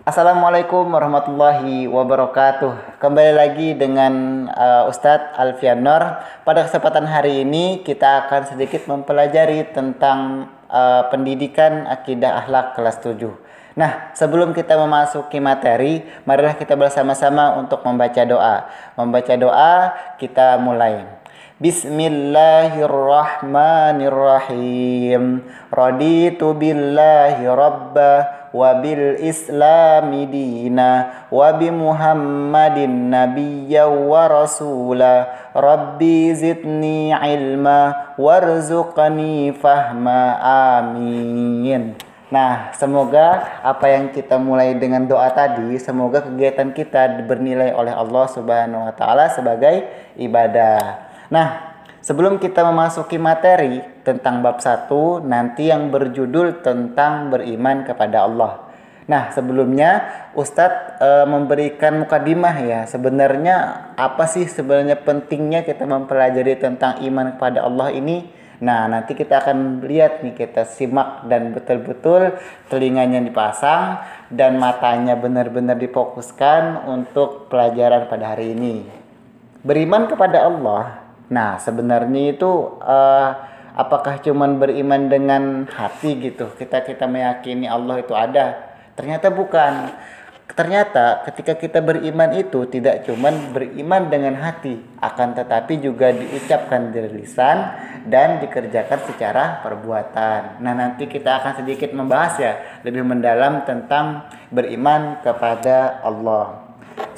Assalamualaikum warahmatullahi wabarakatuh. Kembali lagi dengan Ustadz Alfian Nur. Pada kesempatan hari ini kita akan sedikit mempelajari tentang pendidikan akidah akhlak kelas 7. Nah, sebelum kita memasuki materi, marilah kita bersama-sama untuk membaca doa. Membaca doa, kita mulai. Bismillahirrahmanirrahim. Raditu billahi rabba wa bil islami dina wa bi muhammadin nabiyya wa rasula. Rabbi zidni ilma warzuqni fahma. Amin. Nah, semoga apa yang kita mulai dengan doa tadi, semoga kegiatan kita bernilai oleh Allah Subhanahu wa taala sebagai ibadah. Nah, sebelum kita memasuki materi tentang bab 1 nanti yang berjudul tentang beriman kepada Allah. Nah, sebelumnya Ustadz memberikan mukadimah ya. Sebenarnya apa sih sebenarnya pentingnya kita mempelajari tentang iman kepada Allah ini? Nah, nanti kita akan lihat nih, kita simak dan betul-betul telinganya dipasang dan matanya benar-benar difokuskan untuk pelajaran pada hari ini. Beriman kepada Allah. Nah, sebenarnya itu apakah cuman beriman dengan hati gitu? Kita meyakini Allah itu ada. Ternyata bukan. Ternyata ketika kita beriman itu tidak cuman beriman dengan hati, akan tetapi juga diucapkan dari lisan dan dikerjakan secara perbuatan. Nah, nanti kita akan sedikit membahas ya lebih mendalam tentang beriman kepada Allah.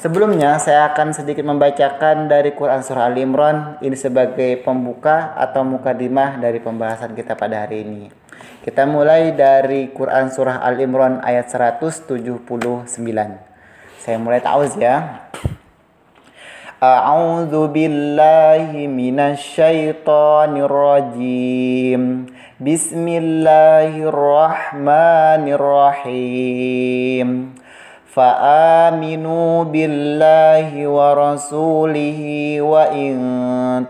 Sebelumnya saya akan sedikit membacakan dari Quran Surah Al Imran ini sebagai pembuka atau mukadimah dari pembahasan kita pada hari ini. Kita mulai dari Quran Surah Al Imran ayat 179. Saya mulai ta'awuz ya. A'udzu billahi minasyaitonir rajim. Bismillahirrahmanirrahim. Fa'aminu billahi wa rasulihi wa in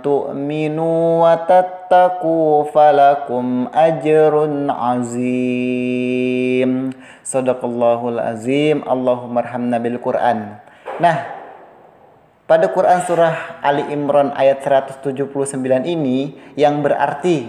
tu'minu wa tattaqu falakum ajrun azim. Sadaqallahul azim. Allahumma arhamna bil Quran. Nah, pada Quran surah Ali Imran ayat 179 ini yang berarti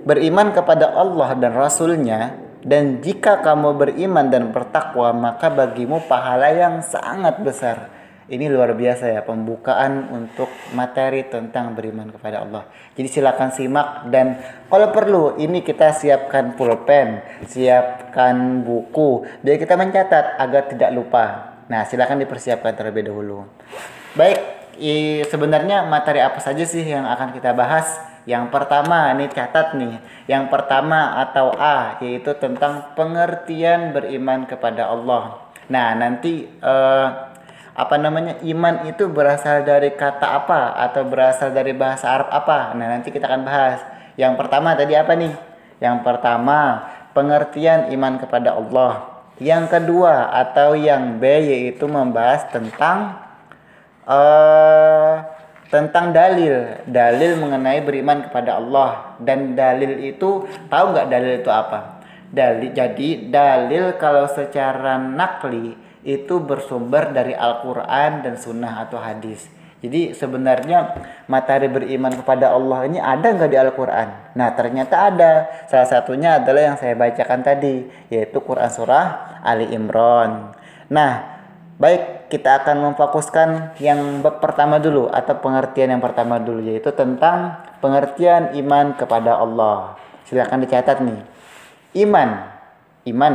beriman kepada Allah dan Rasulnya. Dan jika kamu beriman dan bertakwa, maka bagimu pahala yang sangat besar. Ini luar biasa ya, pembukaan untuk materi tentang beriman kepada Allah. Jadi silakan simak dan kalau perlu ini kita siapkan pulpen, siapkan buku, biar kita mencatat agar tidak lupa. Nah, silakan dipersiapkan terlebih dahulu. Baik, sebenarnya materi apa saja sih yang akan kita bahas? Yang pertama, ini catat nih. Yang pertama atau A, yaitu tentang pengertian beriman kepada Allah. Nah, nanti iman itu berasal dari kata apa atau berasal dari bahasa Arab apa? Nah, nanti kita akan bahas. Yang pertama tadi apa nih? Yang pertama, pengertian iman kepada Allah. Yang kedua atau yang B, yaitu membahas tentang dalil mengenai beriman kepada Allah. Dan dalil itu, tahu nggak dalil itu apa? Dalil kalau secara nakli itu bersumber dari Al-Quran dan Sunnah atau hadis. Jadi sebenarnya materi beriman kepada Allah ini ada nggak di Al-Quran? Nah, ternyata ada. Salah satunya adalah yang saya bacakan tadi, yaitu Quran Surah Ali Imran. Nah, baik, kita akan memfokuskan yang pertama dulu atau pengertian yang pertama dulu, yaitu tentang pengertian iman kepada Allah. Silakan dicatat nih. Iman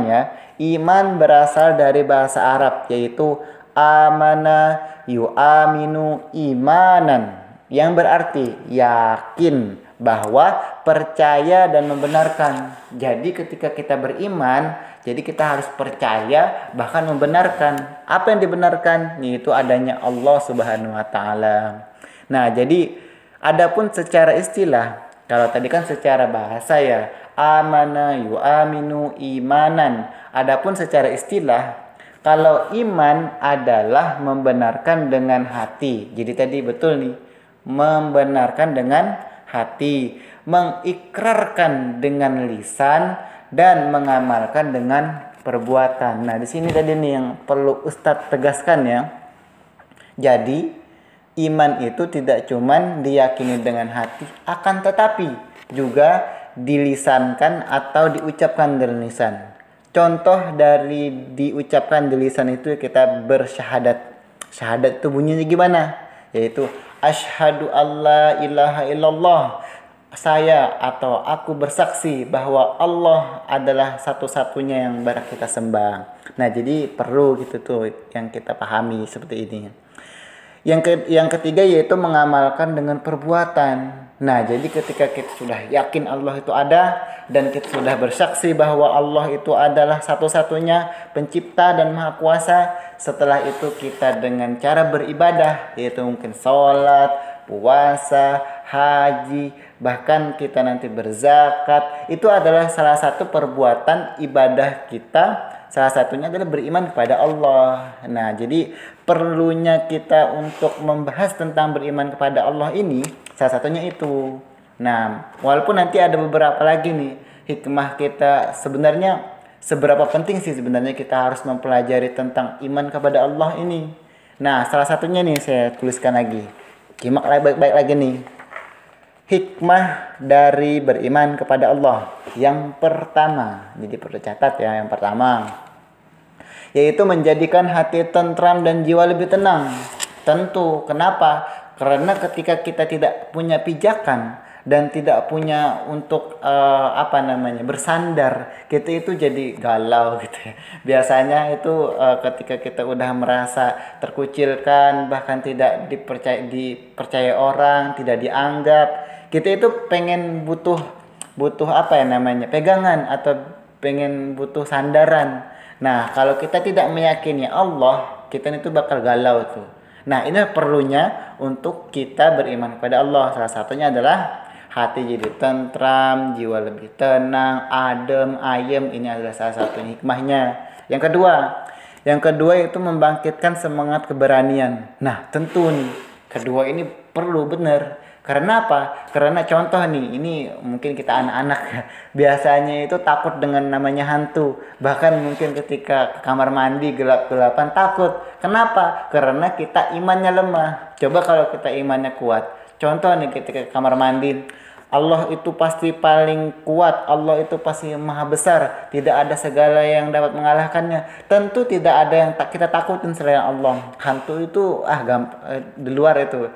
ya. Iman berasal dari bahasa Arab, yaitu amana yu'aminu imanan, yang berarti yakin, bahwa percaya dan membenarkan. Jadi ketika kita beriman, jadi kita harus percaya bahkan membenarkan. Apa yang dibenarkan? Yaitu adanya Allah Subhanahu wa taala. Nah, jadi adapun secara istilah, kalau tadi kan secara bahasa ya, amana yu'aminu imanan. Adapun secara istilah, kalau iman adalah membenarkan dengan hati. Jadi tadi betul nih, membenarkan dengan hati, mengikrarkan dengan lisan, dan mengamalkan dengan perbuatan. Nah, di sini tadi nih yang perlu Ustadz tegaskan ya. Jadi, iman itu tidak cuman diyakini dengan hati, akan tetapi juga dilisankan atau diucapkan dengan lisan. Contoh dari diucapkan di lisan itu kita bersyahadat. Syahadat itu bunyinya gimana? Yaitu asyhadu alla ilaha illallah. Saya atau aku bersaksi bahwa Allah adalah satu-satunya yang berhak kita sembah. Nah, jadi perlu gitu tuh yang kita pahami seperti ini. Yang ketiga yaitu mengamalkan dengan perbuatan. Nah, jadi ketika kita sudah yakin Allah itu ada dan kita sudah bersaksi bahwa Allah itu adalah satu-satunya pencipta dan maha kuasa, setelah itu kita dengan cara beribadah, yaitu mungkin sholat, puasa, haji, bahkan kita nanti berzakat, itu adalah salah satu perbuatan ibadah kita. Salah satunya adalah beriman kepada Allah. Nah, jadi perlunya kita untuk membahas tentang beriman kepada Allah ini, salah satunya itu. Nah, walaupun nanti ada beberapa lagi nih hikmah kita, sebenarnya seberapa penting sih sebenarnya kita harus mempelajari tentang iman kepada Allah ini. Nah, salah satunya nih saya tuliskan lagi. Simak baik-baik lagi nih. Hikmah dari beriman kepada Allah. Yang pertama, jadi perlu catat ya, yang pertama, yaitu menjadikan hati tentram dan jiwa lebih tenang. Tentu, kenapa? Karena ketika kita tidak punya pijakan dan tidak punya untuk bersandar, kita itu jadi galau gitu ya. Biasanya itu ketika kita udah merasa terkucilkan, bahkan tidak dipercaya orang, tidak dianggap, kita itu pengen butuh pegangan atau pengen butuh sandaran. Nah, kalau kita tidak meyakini Allah, kita itu bakal galau tuh. Nah, ini perlunya untuk kita beriman kepada Allah. Salah satunya adalah hati jadi tentram, jiwa lebih tenang, adem, ayem. Ini adalah salah satu hikmahnya. Yang kedua itu membangkitkan semangat keberanian. Nah, tentu nih, kedua ini perlu benar. Karena apa? Karena contoh nih, ini mungkin kita anak-anak biasanya itu takut dengan namanya hantu. Bahkan mungkin ketika ke kamar mandi gelap-gelapan takut. Kenapa? Karena kita imannya lemah. Coba kalau kita imannya kuat. Contoh nih ketika ke kamar mandi, Allah itu pasti paling kuat, Allah itu pasti maha besar, tidak ada segala yang dapat mengalahkannya. Tentu tidak ada yang kita takutin selain Allah. Hantu itu di luar itu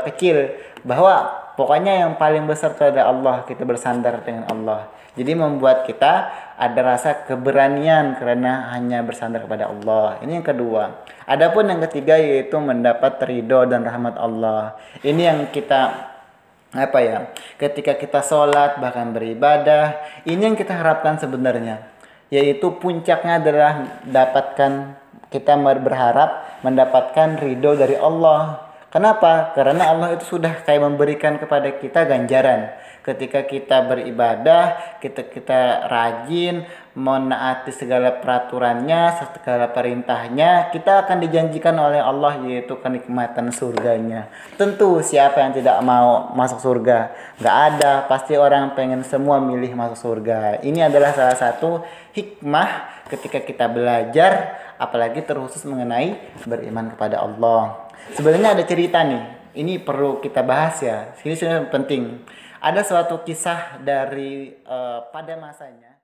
kecil, bahwa pokoknya yang paling besar itu ada Allah, kita bersandar dengan Allah. Jadi membuat kita ada rasa keberanian karena hanya bersandar kepada Allah. Ini yang kedua. Adapun yang ketiga yaitu mendapat ridho dan rahmat Allah. Ini yang kita ketika kita sholat bahkan beribadah, ini yang kita harapkan sebenarnya, yaitu puncaknya adalah kita berharap mendapatkan ridho dari Allah. Kenapa? Karena Allah itu sudah kayak memberikan kepada kita ganjaran. Ketika kita beribadah, kita rajin menaati segala peraturannya, segala perintahnya, kita akan dijanjikan oleh Allah yaitu kenikmatan surganya. Tentu siapa yang tidak mau masuk surga? Gak ada, pasti orang pengen semua milih masuk surga. Ini adalah salah satu hikmah ketika kita belajar, apalagi terkhusus mengenai beriman kepada Allah. Sebenarnya ada cerita nih, ini perlu kita bahas ya, ini sebenarnya penting. Ada suatu kisah dari pada masanya.